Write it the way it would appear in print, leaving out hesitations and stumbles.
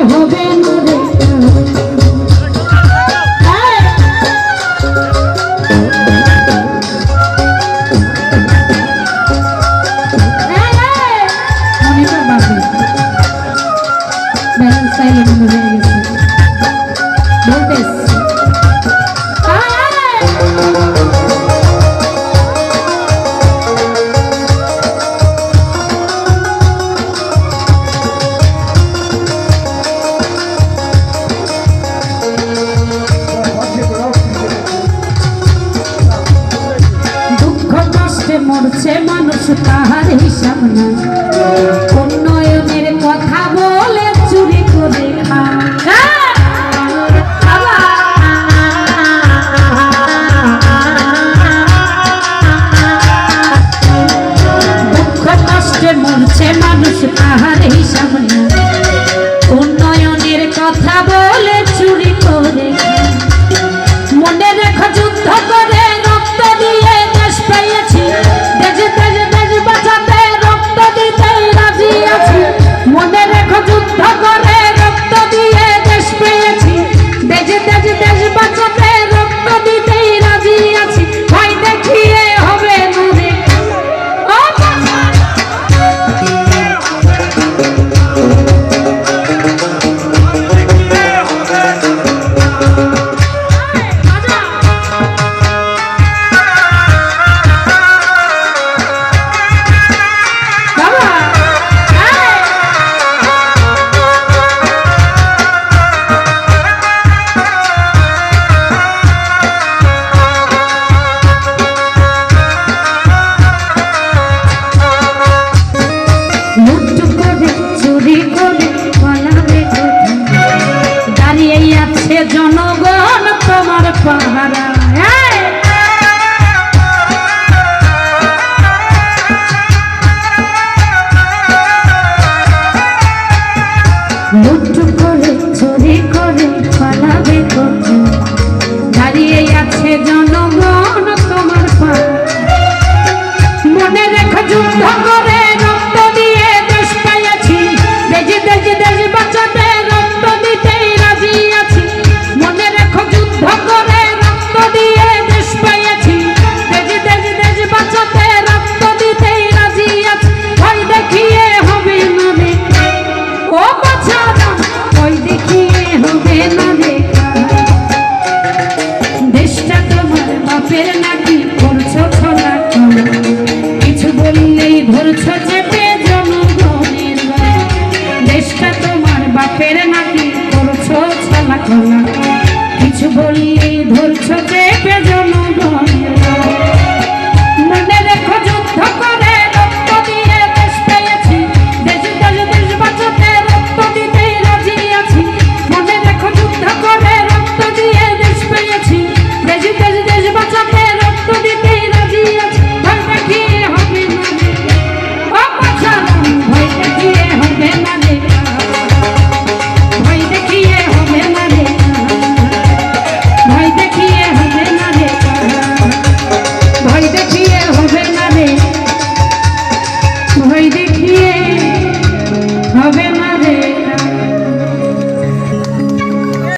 হবে না রে মরছে মানুষ তাহার হিসাব না উন্নয়নের কথা বলে চুরি করে দুঃখ কষ্টে মরছে মানুষ তাহার হিসাব না উন্নয়নের কথা বলে চুরি করে মনে রেখো যুদ্ধ করে রক্ত দিয়ে দেশ পেয়েছি মনে রেখো যুদ্ধ করে রক্ত দিয়ে দেশ পেয়েছি দেশে দেশে দেশ বাঁচাতে রক্ত দিতেই রাজি আছি ভয় দেখিয়ে হবে না রে জনগণ তোমার পাহারা লুট করে চুরি করে পালাবে কত দাঁড়িয়ে আছে জনগণ তোমার পাহারা মনে রেখো যুদ্ধ করে রক্ত দিয়ে দেশ পেয়েছি দেশে দেশে দেশ বাঁচাতে রক্ত দিতেই রাজি আছি মনে রেখো যুদ্ধ করে রক্ত দিয়ে দেশ পেয়েছি দেশে দেশে দেশ বাঁচাতে রক্ত দিতেই রাজি আছি ভয় দেখিয়ে হবে না রে ও বাছারা ভয় দেখিয়ে হবে না রে দেশটা তোমার বাপের নাকি করছো ছলা কিছু বললেই ধরছো চেপে জনগণের দেশটা তোমার বাপের নাকি করছো ছলা কিছু বললেই ধরছো চেপে জনগণের